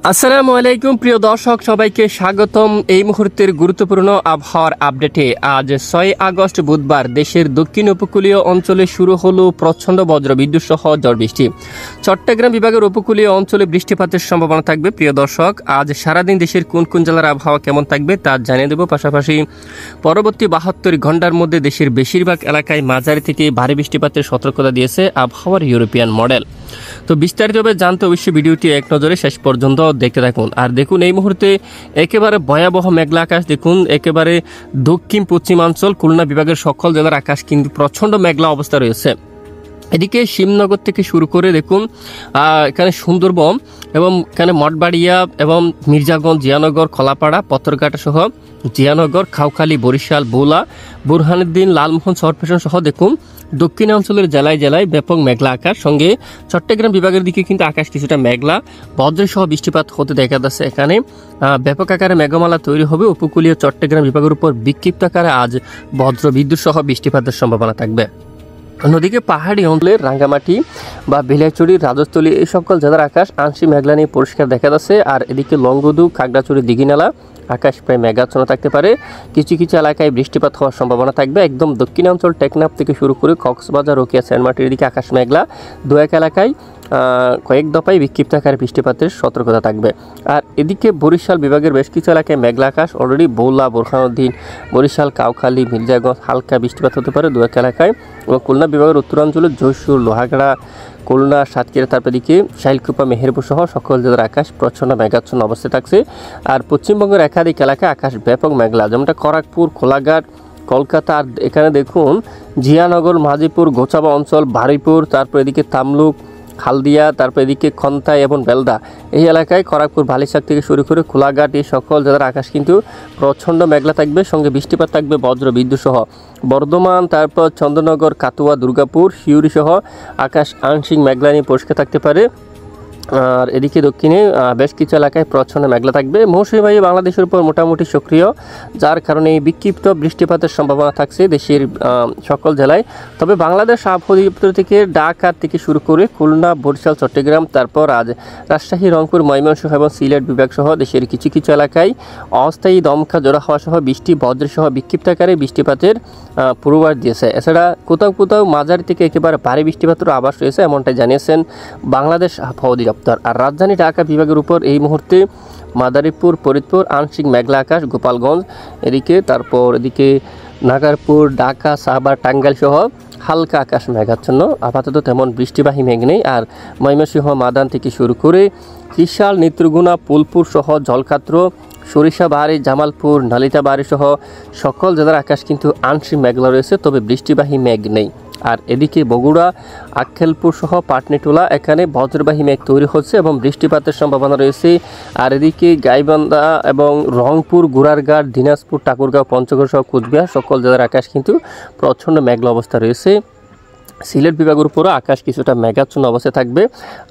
আসসালামু আলাইকুম প্রিয় দর্শক, সবাইকে স্বাগতম এই মুহূর্তের গুরুত্বপূর্ণ আবহাওয়ার আপডেটে। আজ 6 আগস্ট বুধবার দেশের দক্ষিণ উপকূলীয় অঞ্চলে শুরু হলো প্রচণ্ড বজ্রবিদ্যুৎ সহ ঝড় বৃষ্টি। চট্টগ্রাম বিভাগের উপকূলীয় অঞ্চলে বৃষ্টিপাতের সম্ভাবনা থাকবে। প্রিয় দর্শক, আজ সারাদিন দেশের কোন কোন জেলার আবহাওয়া কেমন থাকবে তা জানিয়ে দেব। পাশাপাশি পরবর্তী 72 ঘন্টার মধ্যে দেশের বেশিরভাগ এলাকায় মাঝারি থেকে ভারী বৃষ্টিপাতের সতর্কতা দিয়েছে আবহাওয়ার ইউরোপিয়ান মডেল। তো বিস্তারিতভাবে জানতে অবশ্যই ভিডিওটি এক নজরে শেষ পর্যন্ত দেখতে থাকুন। আর দেখুন, এই মুহূর্তে একেবারে ভয়াবহ মেঘলা আকাশ। দেখুন, একেবারে দক্ষিণ পশ্চিমাঞ্চল খুলনা বিভাগের সকল জেলার আকাশ কিন্তু প্রচণ্ড মেঘলা অবস্থা রয়েছে। এদিকে শিবনগর থেকে শুরু করে দেখুন এখানে সুন্দরবন এবং এখানে মঠবাড়িয়া এবং মির্জাগঞ্জ, জিয়ানগর, খোলাপাড়া, পত্রঘাটা সহ জিয়ানগর, খাউখালী, বরিশাল, ভোলা, বুরহানুদ্দিন, লালমোহন, চরফ্যাশন সহ দেখুন দক্ষিণাঞ্চলের জেলায় জেলায় ব্যাপক মেঘলা আকাশ। সঙ্গে চট্টগ্রাম বিভাগের দিকে কিন্তু আকাশ কিছুটা মেঘলা, বজ্রসহ বৃষ্টিপাত হতে দেখা যাচ্ছে। এখানে ব্যাপক আকারে মেঘমালা তৈরি হবে। উপকূলীয় চট্টগ্রাম বিভাগের উপর বিক্ষিপ্ত আকারে আজ বজ্র বিদ্যুৎ সহ বৃষ্টিপাতের সম্ভাবনা থাকবে। অন্যদিকে পাহাড়ি অঞ্চলের রাঙ্গামাটি বা বেলিয়াচুরি, রাজস্থলী এই সকল জেলার আকাশ আংশিক মেঘলা নিয়ে পরিষ্কার দেখা যাচ্ছে। আর এদিকে লংগদু, খাগড়াছড়ি, দিঘিনালা আকাশ প্রায় মেঘাচ্ছন্ন থাকতে পারে। কিছু কিছু এলাকায় বৃষ্টিপাত হওয়ার সম্ভাবনা থাকবে। একদম দক্ষিণাঞ্চল টেকনাফ থেকে শুরু করে কক্সবাজার, রোকিয়া, সেন্ট মার্টিনের দিকে আকাশ মেঘলা, দু এক এলাকায় কয়েক দফায় বিক্ষিপ্ত আকারে বৃষ্টিপাতের সতর্কতা থাকবে। আর এদিকে বরিশাল বিভাগের বেশ কিছু এলাকায় মেঘলা আকাশ। অলরেডি ভোলা, বুরহানুদ্দিন, বরিশাল, কাউখালী, মির্জাগঞ্জ হালকা বৃষ্টিপাত হতে পারে দু এক এলাকায়। এবং খুলনা বিভাগের উত্তরাঞ্চলে যশোর, লোহাগড়া, খুলনা, সাতক্ষীরা, তারপর এদিকে শাইলকুপা, মেহেরপুর সহ সকল জেলার আকাশ প্রচ্ছন্ন মেঘাচ্ছন্ন অবস্থায় থাকছে। আর পশ্চিমবঙ্গের একাধিক এলাকায় আকাশ ব্যাপক মেঘলা, যেমনটা খড়গপুর, কোলাঘাট, কলকাতা। আর এখানে দেখুন জিয়ানগর, মাঝিপুর, গোচাবা অঞ্চল, বারুইপুর, তারপর এদিকে তামলুক, হালদিয়া, তারপর এদিকে খন্তাই এবং বেলদা এই এলাকায় খড়গপুর, ভালিশাক থেকে শুরু করে কোলাঘাট এই সকল জেলার আকাশ কিন্তু প্রচণ্ড মেঘলা থাকবে। সঙ্গে বৃষ্টিপাত থাকবে বজ্র বিদ্যুৎ সহ। বর্ধমান, তারপর চন্দ্রনগর, কাতুয়া, দুর্গাপুর, সিউড়ি সহ আকাশ আংশিক মেঘলা নিয়ে পরিষ্কার থাকতে পারে। আর এদিকে দক্ষিণে বেশ কিছু এলাকায় প্রচ্ছন্ন মেঘলা থাকবে। মৌসুমী বায়ু বাংলাদেশের উপর মোটামুটি সক্রিয়, যার কারণে বিক্ষিপ্ত বৃষ্টিপাতের সম্ভাবনা থাকছে দেশের সকল জেলায়। তবে বাংলাদেশ আবহাওয়া অধিদপ্তর থেকে ঢাকা থেকে শুরু করে খুলনা, বরিশাল, চট্টগ্রাম, তারপর আজ রাজশাহী, রংপুর, ময়মনসিংহ এবং সিলেট বিভাগ সহ দেশের কিছু কিছু এলাকায় অস্থায়ী দমকা জোড়া হওয়া সহ বৃষ্টি, বজ্র সহ বিক্ষিপ্ত আকারে বৃষ্টিপাতের পূর্বাভাস দিয়েছে। এছাড়া কোথাও কোথাও মাঝারি থেকে একেবারে ভারী বৃষ্টিপাতের আভাস রয়েছে, এমনটাই জানিয়েছেন বাংলাদেশ আবহাওয়া অধিদপ্তর। আর রাজধানী ঢাকা বিভাগের উপর এই মুহূর্তে মাদারীপুর, ফরিদপুর আংশিক মেঘলা আকাশ, গোপালগঞ্জ এদিকে, তারপর এদিকে নাগারপুর, ঢাকা, সাভার, টাঙ্গাইল সহ হালকা আকাশ মেঘাচ্ছন্ন। আপাতত তেমন বৃষ্টিবাহী মেঘ নেই। আর ময়মনসিংহ, মাদান থেকে শুরু করে ত্রিশাল, নেত্রকোনা, ফুলপুর সহ জলকাত্র, সরিষাবাড়ি, জামালপুর, নালিতাবাড়ি সহ সকল জেলার আকাশ কিন্তু আংশিক মেঘলা রয়েছে, তবে বৃষ্টিবাহী মেঘ নেই। আর এদিকে বগুড়া, আক্কেলপুর সহ পাটনিটোলা এখানে বজ্রবাহী মেঘ তৈরি হচ্ছে এবং বৃষ্টিপাতের সম্ভাবনা রয়েছে। আর এদিকে গাইবান্ধা এবং রংপুর, গোড়ারঘাট, দিনাজপুর, ঠাকুরগাঁও, পঞ্চগড় সহ কুচবিহার সকল জেলার আকাশ কিন্তু প্রচণ্ড মেঘলা অবস্থা রয়েছে। সিলেট বিভাগের উপরও আকাশ কিছুটা মেঘাচ্ছন্ন অবস্থায় থাকবে।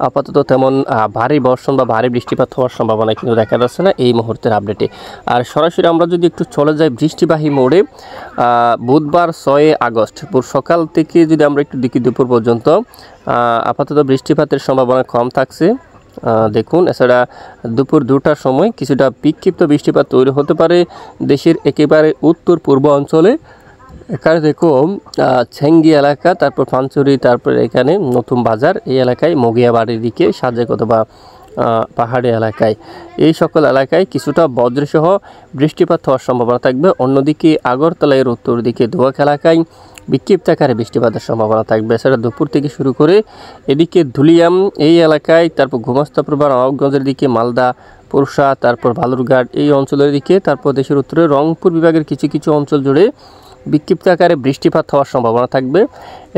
আপাতত তেমন ভারী বর্ষণ বা ভারী বৃষ্টিপাত হওয়ার সম্ভাবনা কিন্তু দেখা যাচ্ছে না এই মুহূর্তের আপডেটে। আর সরাসরি আমরা যদি একটু চলে যাই বৃষ্টিবাহী মোড়ে, বুধবার 6 আগস্ট সকাল থেকে যদি আমরা একটু দিকে দুপুর পর্যন্ত আপাতত বৃষ্টিপাতের সম্ভাবনা কম থাকছে। দেখুন, এছাড়া দুপুর 2টার সময় কিছুটা বিক্ষিপ্ত বৃষ্টিপাত তৈরি হতে পারে দেশের একেবারে উত্তর পূর্ব অঞ্চলে। এখানে দেখুন ছেঙ্গি এলাকা, তারপর পাঞ্চুরি, তারপর এখানে নতুন বাজার এই এলাকায়, মগিয়াবাড়ির দিকে, সাজেক অথবা পাহাড়ি এলাকায় এই সকল এলাকায় কিছুটা বজ্রসহ বৃষ্টিপাত হওয়ার সম্ভাবনা থাকবে। অন্যদিকে আগরতলা এর উত্তর দিকে দোয়াক এলাকায় বিক্ষিপ্ত আকারে বৃষ্টিপাতের সম্ভাবনা থাকবে। এছাড়া দুপুর থেকে শুরু করে এদিকে ধুলিয়াম এই এলাকায়, তারপর গোমস্তাপুর, নবাবগঞ্জের দিকে, মালদা, পুরসা, তারপর বালুরঘাট এই অঞ্চলের দিকে, তারপর দেশের উত্তরে রংপুর বিভাগের কিছু কিছু অঞ্চল জুড়ে বিক্ষিপ্ত আকারে বৃষ্টিপাত হওয়ার সম্ভাবনা থাকবে।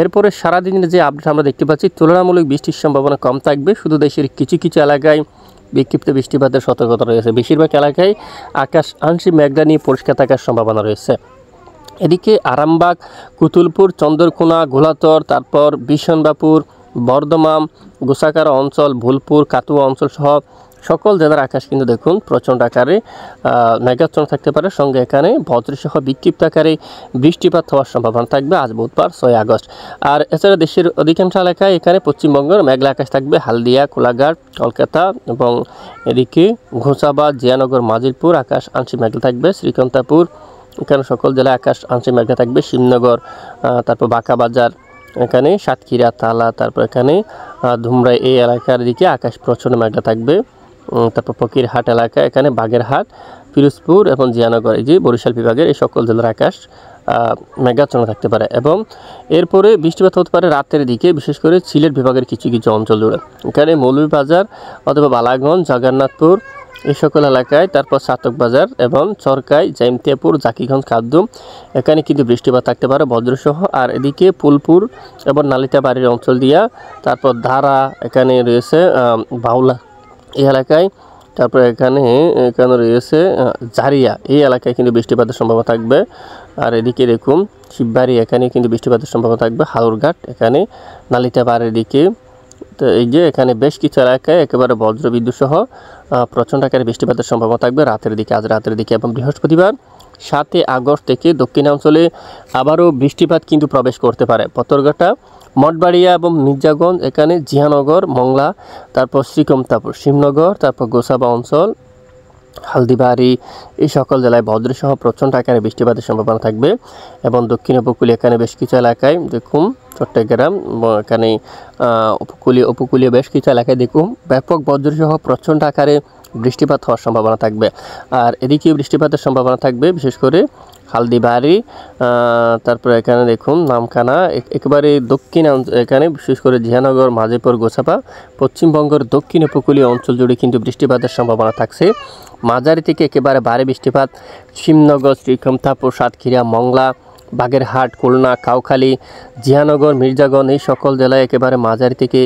এরপরে সারাদিনের যে আপডেট আমরা দেখতে পাচ্ছি তুলনামূলক বৃষ্টির সম্ভাবনা কম থাকবে। শুধু দেশের কিছু কিছু এলাকায় বিক্ষিপ্ত বৃষ্টিপাতের সতর্কতা রয়েছে। বেশিরভাগ এলাকায় আকাশ আংশিক মেঘলা নিয়ে পরিষ্কার থাকার সম্ভাবনা রয়েছে। এদিকে আরামবাগ, কুতুলপুর, চন্দ্রকোনা, ঘোলাতর, তারপর বিশনবাপুর, বর্ধমান, গোসাকারা অঞ্চল, ভুলপুর, কাতুয়া অঞ্চল সহ সকল জেলার আকাশ কিন্তু দেখুন প্রচণ্ড আকারে মেঘাচ্ছন্ন থাকতে পারে, সঙ্গে এখানে বজ্রসহ বিক্ষিপ্ত আকারে বৃষ্টিপাত হওয়ার সম্ভাবনা থাকবে আজ বুধবার 6 আগস্ট। আর এছাড়া দেশের অধিকাংশ এলাকায় এখানে পশ্চিমবঙ্গের মেঘলা আকাশ থাকবে, হালদিয়া, কোলাঘাট, কলকাতা এবং এদিকে ঘোষাবাদ, জিয়ানগর, মাজিলপুর আকাশ আংশিক মেঘলা থাকবে, শ্রীকান্তাপুর এখানে সকল জেলায় আকাশ আংশিক মেঘলা থাকবে, শিবনগর, তারপর বাঁকাবাজার, এখানে সাতক্ষীরা, তালা, তারপর এখানে ধুমরাই এই এলাকার দিকে আকাশ প্রচণ্ড মেঘলা থাকবে। তারপর ফকিরহাট এলাকা, এখানে বাগেরহাট, পিরোজপুর এবং জিয়ানগর, এই যে বরিশাল বিভাগের এই সকল জেলার আকাশ মেঘাচ্ছন্ন থাকতে পারে। এবং এরপরে বৃষ্টিপাত হতে পারে রাতের দিকে, বিশেষ করে সিলেট বিভাগের কিছু কিছু অঞ্চল জুড়ে, এখানে মৌলভীবাজার অথবা বালাগঞ্জ, জগন্নাথপুর এই সকল এলাকায়, তারপর চাতক বাজার এবং চরকাই, জাইমতিয়াপুর, জাকিগঞ্জ, খাদ্যুম এখানে কিন্তু বৃষ্টিপাত থাকতে পারে বজ্রসহ। আর এদিকে ফুলপুর এবং নালিতাবাড়ির অঞ্চল দিয়া, তারপর ধারা এখানে রয়েছে, বাউলা এই এলাকায়, তারপর এখানে রয়েছে জারিয়া এই এলাকায় কিন্তু বৃষ্টিপাতের সম্ভাবনা থাকবে। আর এদিকে দেখুন শিববাড়ি, এখানে কিন্তু বৃষ্টিপাতের সম্ভাবনা থাকবে, হালুরঘাট এখানে, নালিতাবাড়ির দিকে। তো এই যে এখানে বেশ কিছু এলাকায় একেবারে বজ্রবিদ্যুৎ সহ প্রচণ্ড আকারে বৃষ্টিপাতের সম্ভাবনা থাকবে রাতের দিকে, আজ রাতের দিকে। এবং বৃহস্পতিবার 7 আগস্ট থেকে দক্ষিণাঞ্চলে আবারও বৃষ্টিপাত কিন্তু প্রবেশ করতে পারে। পতরঘাটা, মঠবাড়িয়া এবং মির্জাগঞ্জ, এখানে জিয়ানগর, মংলা, তারপর শ্রীকান্তাপুর, শিবনগর, তারপর গোসাবা অঞ্চল, হালদিবাড়ি এই সকল জেলায় বজ্রসহ প্রচণ্ড আকারে বৃষ্টিপাতের সম্ভাবনা থাকবে। এবং দক্ষিণ উপকূলীয় এখানে বেশ কিছু এলাকায় দেখুন, চট্টগ্রাম এখানে উপকূলীয় বেশ কিছু এলাকায় দেখুন ব্যাপক বজ্রসহ প্রচণ্ড আকারে বৃষ্টিপাত হওয়ার সম্ভাবনা থাকবে। আর এদিকে বৃষ্টিপাতের সম্ভাবনা থাকবে বিশেষ করে হালদিবাড়ি, তারপরে এখানে দেখুন নামখানা, একেবারে দক্ষিণ এখানে বিশেষ করে জিয়ানগর, মাঝিপুর, গোছাপা, পশ্চিমবঙ্গের দক্ষিণ উপকূলীয় অঞ্চল জুড়ে কিন্তু বৃষ্টিপাতের সম্ভাবনা থাকছে। মাঝারি থেকে একেবারে ভারী বৃষ্টিপাত শিবনগর, শ্রীকান্তাপুর, সাতক্ষীরা, মংলা, বাগেরহাট, খুলনা, কাউখালী, জিয়ানগর, মির্জাগঞ্জ এই সকল জেলায় একেবারে মাঝারি থেকে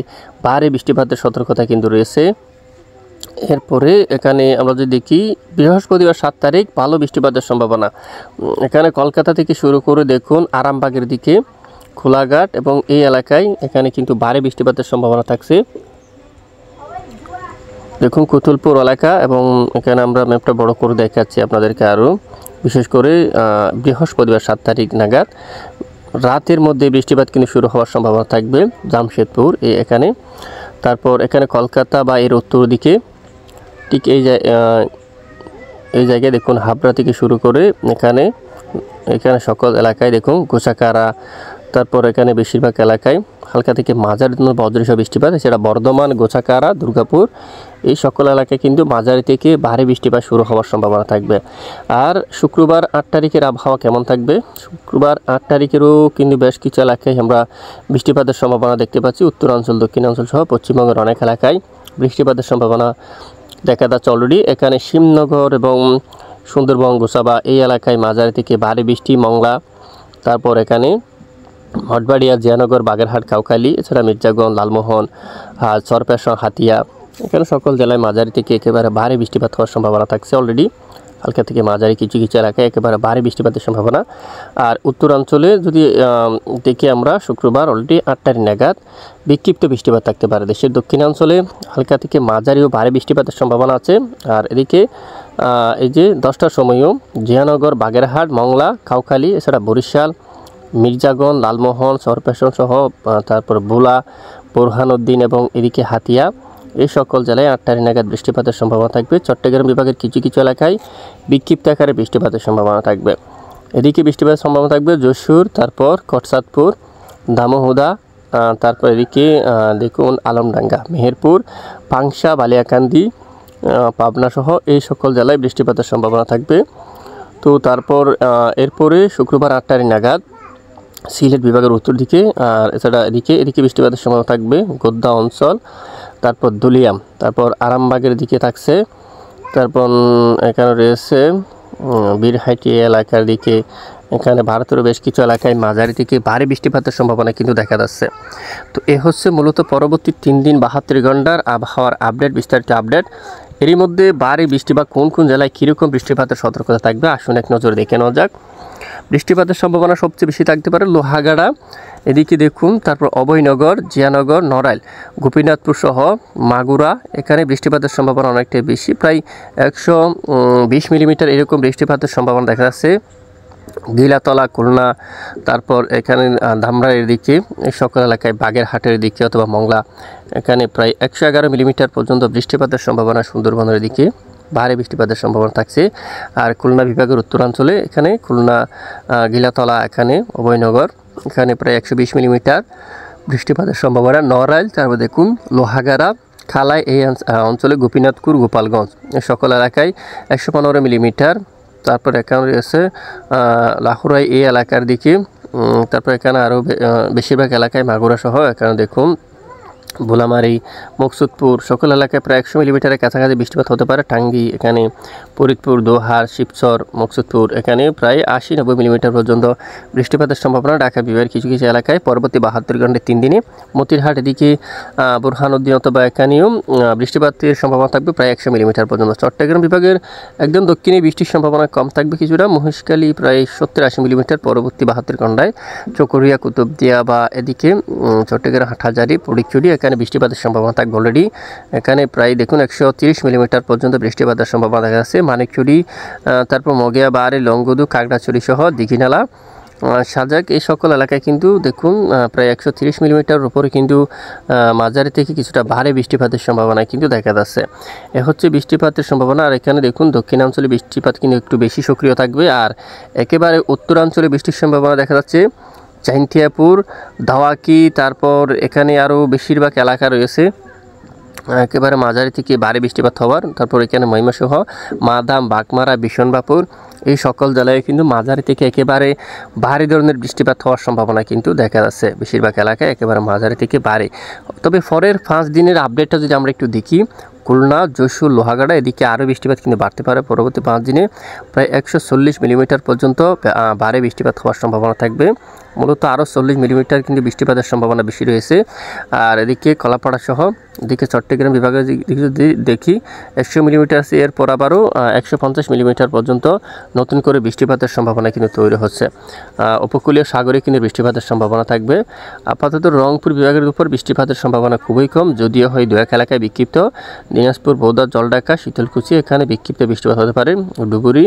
ভারী বৃষ্টিপাতের সতর্কতা কিন্তু রয়েছে। এরপরে এখানে আমরা যদি দেখি বৃহস্পতিবার 7 তারিখ ভালো বৃষ্টিপাতের সম্ভাবনা, এখানে কলকাতা থেকে শুরু করে দেখুন আরামবাগের দিকে, খোলাঘাট এবং এই এলাকায় এখানে কিন্তু ভারী বৃষ্টিপাতের সম্ভাবনা থাকছে। দেখুন কুতুলপুর এলাকা, এবং এখানে আমরা ম্যাপটা বড় করে দেখাচ্ছি আপনাদেরকে আরও, বিশেষ করে বৃহস্পতিবার 7 তারিখ নাগাদ রাতের মধ্যে বৃষ্টিপাত কিন্তু শুরু হওয়ার সম্ভাবনা থাকবে জামশেদপুর এখানে। তারপর এখানে কলকাতা বা এর উত্তর দিকে ঠিক এই জায়গায় দেখুন হাবড়া থেকে শুরু করে এখানে সকল এলাকায় দেখুন গোসাকারা, তারপর এখানে বেশিরভাগ এলাকায় হালকা থেকে মাঝারি বজ্রসহ বৃষ্টিপাত, সেটা বর্ধমান, গোছাকারা, দুর্গাপুর এই সকল এলাকায় কিন্তু মাঝারি থেকে ভারী বৃষ্টিপাত শুরু হওয়ার সম্ভাবনা থাকবে। আর শুক্রবার 8 তারিখের আবহাওয়া কেমন থাকবে? শুক্রবার 8 তারিখেরও কিন্তু বেশ কিছু এলাকায় আমরা বৃষ্টিপাতের সম্ভাবনা দেখতে পাচ্ছি, উত্তরাঞ্চল, দক্ষিণাঞ্চল সহ পশ্চিমবঙ্গের অনেক এলাকায় বৃষ্টিপাতের সম্ভাবনা দেখা যাচ্ছে অলরেডি। এখানে শিবনগর এবং সুন্দরবন, গোসাবা এই এলাকায় মাঝারি থেকে ভারী বৃষ্টি, মংলা, তারপর এখানে মঠবাড়িয়া, জিয়ানগর, বাগেরহাট, কাউখালী, এছাড়া মির্জাগঞ্জ, লালমোহন, চরপেশন, হাতিয়া এখানে সকল জেলায় মাঝারি থেকে একেবারে ভারী বৃষ্টিপাত হওয়ার সম্ভাবনা থাকছে অলরেডি। হালকা থেকে মাঝারি কিছু কিছু এলাকায় একেবারে ভারী বৃষ্টিপাতের সম্ভাবনা। আর উত্তরাঞ্চলে যদি দেখি আমরা শুক্রবার অলরেডি 8 তারিখ নাগাদ বিক্ষিপ্ত বৃষ্টিপাত থাকতে পারে। দেশের দক্ষিণাঞ্চলে হালকা থেকে মাঝারি ও ভারী বৃষ্টিপাতের সম্ভাবনা আছে। আর এদিকে এই যে 10টার সময়ও জিয়ানগর, বাগেরহাট, মংলা, কাউখালী, এছাড়া বরিশাল, মির্জাগঞ্জ, লালমোহন, চরপেশন সহ তারপর ভোলা, বোরহানউদ্দিন এবং এদিকে হাতিয়া এই সকল জেলায় 8 তারিখ নাগাদ বৃষ্টিপাতের সম্ভাবনা থাকবে। চট্টগ্রাম বিভাগের কিছু কিছু এলাকায় বিক্ষিপ্ত আকারে বৃষ্টিপাতের সম্ভাবনা থাকবে। এদিকে বৃষ্টিপাতের সম্ভাবনা থাকবে যশোর, তারপর কোটচাঁদপুর, দামোহদা, তারপর এদিকে দেখুন আলমডাঙ্গা, মেহেরপুর, পাংশা, বালিয়াকান্দি, পাবনা সহ এই সকল জেলায় বৃষ্টিপাতের সম্ভাবনা থাকবে। তো তারপর এরপরে শুক্রবার 8 তারিখ নাগাদ সিলেট বিভাগের উত্তর দিকে, আর এছাড়া এদিকে বৃষ্টিপাতের সম্ভাবনা থাকবে গোদ্দা অঞ্চল, তারপর দুলিয়াম, তারপর আরামবাগের দিকে থাকছে, তারপর এখানে রয়েছে বীরহাইটি এলাকার দিকে, এখানে ভারতেরও বেশ কিছু এলাকায় মাঝারি থেকে ভারী বৃষ্টিপাতের সম্ভাবনা কিন্তু দেখা যাচ্ছে। তো এ হচ্ছে মূলত পরবর্তী 3 দিন 72 ঘন্টার আবহাওয়ার আপডেট, বিস্তারিত আপডেট। এরই মধ্যে ভারী বৃষ্টি বা কোন কোন জেলায় কীরকম বৃষ্টিপাতের সতর্কতা থাকবে আসুন এক নজর দেখে নেওয়া যাক। বৃষ্টিপাতের সম্ভাবনা সবচেয়ে বেশি থাকতে পারে লোহাগাড়া, এদিকে দেখুন, তারপর অভয়নগর, জিয়ানগর, নড়াইল, গোপীনাথপুর সহ মাগুরা, এখানে বৃষ্টিপাতের সম্ভাবনা অনেকটাই বেশি, প্রায় 120 মিলিমিটার এরকম বৃষ্টিপাতের সম্ভাবনা দেখা যাচ্ছে। গিলাতলা, খুলনা, তারপর এখানে ধামরাইয়ের দিকে, এই সকল এলাকায় বাগেরহাটের দিকে অথবা মংলা, এখানে প্রায় 111 মিলিমিটার পর্যন্ত বৃষ্টিপাতের সম্ভাবনা। সুন্দরবনের দিকে ভারী বৃষ্টিপাতের সম্ভাবনা থাকছে। আর খুলনা বিভাগের উত্তরাঞ্চলে এখানে খুলনা, গিলাতলা, এখানে অভয়নগর, এখানে প্রায় 120 মিলিমিটার বৃষ্টিপাতের সম্ভাবনা। নড়াইল, তারপর দেখুন লোহাগাড়া, খালাই, এই অঞ্চলে গোপীনাথপুর, গোপালগঞ্জ, এই সকল এলাকায় 115 মিলিমিটার। তারপর এখানে রয়েছে লাহুরাই, এই এলাকার দিকে, তারপর এখানে আরও বেশিরভাগ এলাকায় মাগুরা সহ এখানে দেখুন ভোলামারি, মকসুদপুর, সকল এলাকায় প্রায় 100 মিলিমিটারের কাছাকাছি বৃষ্টিপাত হতে পারে। টাঙ্গী, এখানে ফরিদপুর, দোহার, শিবচর, মকসুদপুর, এখানে প্রায় 80-90 মিলিমিটার পর্যন্ত বৃষ্টিপাতের সম্ভাবনা। ঢাকা বিভাগের কিছু কিছু এলাকায় পরবর্তী 72 ঘন্টায় 3 দিনে। মতিরহাট, এদিকে বুরহানুদ্দিন অথবা এখানেও বৃষ্টিপাতের সম্ভাবনা থাকবে প্রায় 100 মিলিমিটার পর্যন্ত। চট্টগ্রাম বিভাগের একদম দক্ষিণে বৃষ্টির সম্ভাবনা কম থাকবে কিছুটা। মহেশখালী প্রায় 70-80 মিলিমিটার পরবর্তী 72 ঘন্টায়। চকরিয়া, কুতুবদিয়া বা এদিকে চট্টগ্রাম, হাটহাজারী, ফটিকছড়ি, এখানে বৃষ্টিপাতের সম্ভাবনা থাকবে অলরেডি। এখানে প্রায় দেখুন 130 মিলিমিটার পর্যন্ত বৃষ্টিপাতের সম্ভাবনা দেখা যাচ্ছে। মানিকছড়ি, তারপর মগিয়া, বাড়ি, লংগদু, কাকড়াছড়ি সহ দীঘিনালা, সাজাক, এই সকল এলাকায় কিন্তু দেখুন প্রায় 130 মিলিমিটার উপরে কিন্তু মাঝারি থেকে কিছুটা ভারী বৃষ্টিপাতের সম্ভাবনা কিন্তু দেখা যাচ্ছে। এ হচ্ছে বৃষ্টিপাতের সম্ভাবনা। আর এখানে দেখুন দক্ষিণাঞ্চলে বৃষ্টিপাত কিন্তু একটু বেশি সক্রিয় থাকবে। আর একেবারে উত্তরাঞ্চলে বৃষ্টির সম্ভাবনা দেখা যাচ্ছে চাইন্তিয়াপুর, ধাওয়াকি, তারপর এখানে আরও বেশিরভাগ এলাকা রয়েছে একেবারে মাঝারি থেকে ভারী বৃষ্টিপাত হওয়ার। তারপর এখানে ময়মনসিংহ, মাদাম, বাগমারা, বিশনবাপুর, এই সকল জেলায় কিন্তু মাঝারি থেকে একেবারে ভারী ধরনের বৃষ্টিপাত হওয়ার সম্ভাবনা কিন্তু দেখা যাচ্ছে। বেশিরভাগ এলাকায় একেবারে মাঝারি থেকে ভারী। তবে পরের 5 দিনের আপডেটটা যদি আমরা একটু দেখি, খুলনা, যশোর, লোহাগাড়া, এদিকে আরও বৃষ্টিপাত কিন্তু বাড়তে পারে। পরবর্তী 5 দিনে প্রায় 140 মিলিমিটার পর্যন্ত ভারী বৃষ্টিপাত হওয়ার সম্ভাবনা থাকবে। মূলত আরও 40 মিলিমিটার কিন্তু বৃষ্টিপাতের সম্ভাবনা বেশি রয়েছে। আর এদিকে কলাপাড়া সহ এদিকে চট্টগ্রাম বিভাগের দিকে যদি দেখি 100 মিলিমিটার আছে, এরপর আবারও 150 মিলিমিটার পর্যন্ত নতুন করে বৃষ্টিপাতের সম্ভাবনা কিন্তু তৈরি হচ্ছে। উপকূলীয় সাগরে কিন্তু বৃষ্টিপাতের সম্ভাবনা থাকবে। আপাতত রংপুর বিভাগের উপর বৃষ্টিপাতের সম্ভাবনা খুবই কম, যদিও হয় 2-1 এলাকায় বিক্ষিপ্ত। দিনাজপুর, বৌদ্ধ, জলঢাকা, শীতলকুচি, এখানে বিক্ষিপ্ত বৃষ্টিপাত হতে পারে। ডুবুরি,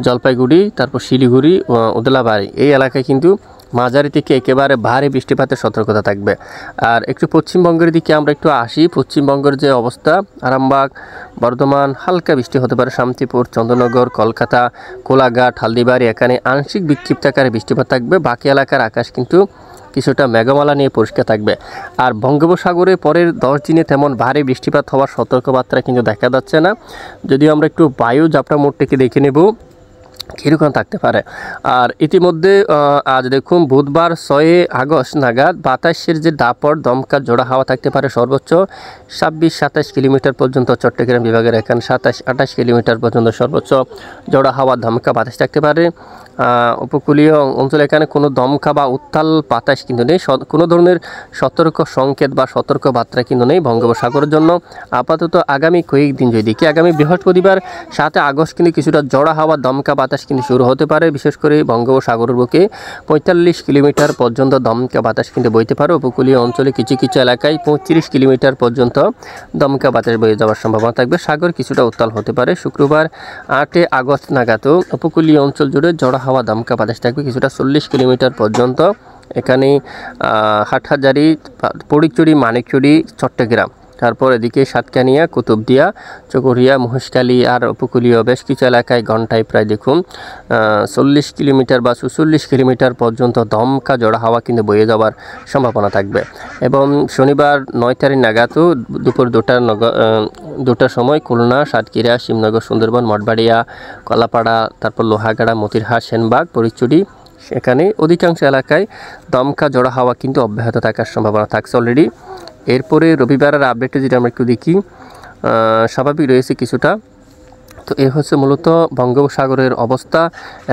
জলপাইগুড়ি, তারপর শিলিগুড়ি, ওদলাবাড়ি, এই এলাকায় কিন্তু মাঝারি থেকে একেবারে ভারী বৃষ্টিপাতের সতর্কতা থাকবে। আর একটু পশ্চিমবঙ্গের দিকে আমরা একটু আসি। পশ্চিমবঙ্গের যে অবস্থা, আরামবাগ, বর্ধমান, হালকা বৃষ্টি হতে পারে। শান্তিপুর, চন্দ্রনগর, কলকাতা, কোলাঘাট, হালদিবাড়ি, এখানে আংশিক বিক্ষিপ্ত আকারে বৃষ্টিপাত থাকবে। বাকি এলাকার আকাশ কিন্তু কিছুটা মেঘমালা নিয়ে পরিষ্কার থাকবে। আর বঙ্গোপসাগরে পরের 10 দিনে তেমন ভারী বৃষ্টিপাত হওয়ার সতর্কবার্তা কিন্তু দেখা যাচ্ছে না। যদিও আমরা একটু বায়ু জাপটা মোড় থেকে দেখে নেব কীরকম থাকতে পারে। আর ইতিমধ্যে আজ দেখুন বুধবার 6 আগস্ট নাগাদ বাতাসের যে দাপট, দমকা, জোড়া হাওয়া থাকতে পারে সর্বোচ্চ 26-27 কিলোমিটার পর্যন্ত। চট্টগ্রাম বিভাগের এখানে 27-28 কিলোমিটার পর্যন্ত সর্বোচ্চ জোড়া হাওয়া, দমকা বাতাস থাকতে পারে। উপকূলীয় অঞ্চলে এখানে কোনো দমকা বা উত্তাল বাতাস কিন্তু নেই। কোনো ধরনের সতর্ক সংকেত বা সতর্ক বার্তা কিন্তু নেই বঙ্গোপসাগরের জন্য। আপাতত আগামী কয়েকদিন যদি দেখি, আগামী বৃহস্পতিবার 7 আগস্ট কিন্তু কিছুটা জোড়া হাওয়া, দমকা বাতাস কিন্তু শুরু হতে পারে। বিশেষ করে বঙ্গোপসাগরের বুকে 45 কিলোমিটার পর্যন্ত দমকা বাতাস কিন্তু বইতে পারে। উপকূলীয় অঞ্চলে কিছু কিছু এলাকায় 35 কিলোমিটার পর্যন্ত দমকা বাতাস বয়ে যাওয়ার সম্ভাবনা থাকবে। সাগর কিছুটা উত্তাল হতে পারে। শুক্রবার 8 আগস্ট নাগাদ উপকূলীয় অঞ্চল জুড়ে জোড়া হাওয়া, দমকা বাতাস থাকবে কিছুটা 40 কিলোমিটার পর্যন্ত। এখানে হাটহাজারী, ফটিকছড়ি, মানিকছড়ি, চট্টগ্রাম, তারপর এদিকে সাতকানিয়া, কুতুবদিয়া, চকরিয়া, মহেশখালী আর উপকূলীয় বেশ কিছু এলাকায় ঘন্টায় প্রায় দেখুন 40 কিলোমিটার বা 46 কিলোমিটার পর্যন্ত দমকা জোড়া হাওয়া কিন্তু বয়ে যাওয়ার সম্ভাবনা থাকবে। এবং শনিবার 9 তারিখ নাগাদও দুপুর 2টার সময় খুলনা, সাতক্ষীরা, শিবনগর, সুন্দরবন, মঠবাড়িয়া, কলাপাড়া, তারপর লোহাগাড়া, মতিরহাট, সেনবাগ, ফটিকছড়ি, সেখানে অধিকাংশ এলাকায় দমকা জোড়া হাওয়া কিন্তু অব্যাহত থাকার সম্ভাবনা থাকছে অলরেডি। এরপরে রবিবারের আপডেটে যেটা আমরা একটু দেখি, স্বাভাবিক রয়েছে কিছুটা। তো এ হচ্ছে মূলত বঙ্গোপসাগরের অবস্থা।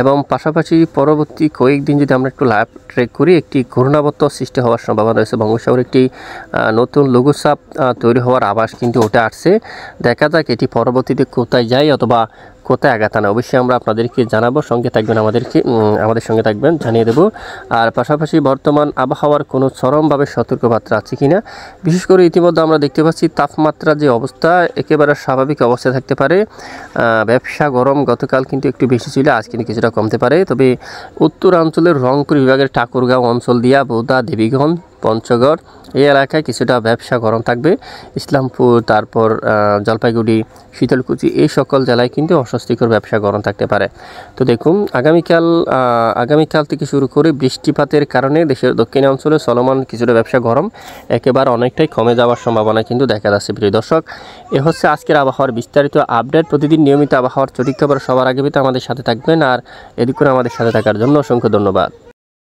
এবং পাশাপাশি পরবর্তী কয়েকদিন যদি আমরা একটু লাইভ ট্রেক করি, একটি ঘূর্ণাবর্ত সৃষ্টি হওয়ার সম্ভাবনা রয়েছে। বঙ্গোপসাগরে একটি নতুন লঘুচাপ তৈরি হওয়ার আভাস কিন্তু ওটা আসছে। দেখা যাক এটি পরবর্তীতে কোথায় যায় অথবা কোথায় আঘাত আনে অবশ্যই আমরা আপনাদেরকে জানাবো, সঙ্গে থাকবেন আমাদের সঙ্গে থাকবেন, জানিয়ে দেবো। আর পাশাপাশি বর্তমান আবহাওয়ার কোনো চরমভাবে সতর্কবার্তা আছে কিনা, বিশেষ করে ইতিমধ্যে আমরা দেখতে পাচ্ছি তাপমাত্রা যে অবস্থা একেবারে স্বাভাবিক অবস্থায় থাকতে পারে। ব্যবসা গরম গতকাল কিন্তু একটু বেশি ছিল, আজ কিন্তু কিছুটা কমতে পারে। তবে উত্তরাঞ্চলের রংপুর বিভাগের ঠাকুরগাঁও অঞ্চল দিয়া বোদা, দেবীগঞ্জ, পঞ্চগড় এই এলাকায় কিছুটা ব্যবসা গরম থাকবে। ইসলামপুর, তারপর জলপাইগুড়ি, শীতলকুচি এই সকল জেলায় কিন্তু অস্বস্তিকর ব্যবসা গরম থাকতে পারে। তো দেখুন আগামীকাল থেকে শুরু করে বৃষ্টিপাতের কারণে দেশের দক্ষিণাঞ্চলে চলমান কিছুটা ব্যবসা গরম একেবারে অনেকটাই কমে যাওয়ার সম্ভাবনা কিন্তু দেখা যাচ্ছে। প্রিয় দর্শক, এ হচ্ছে আজকের আবহাওয়ার বিস্তারিত আপডেট। প্রতিদিন নিয়মিত আবহাওয়ার সঠিক খবর সবার আগে পেতে আমাদের সাথে থাকবেন, আর এদিক করে আমাদের সাথে থাকার জন্য অসংখ্য ধন্যবাদ।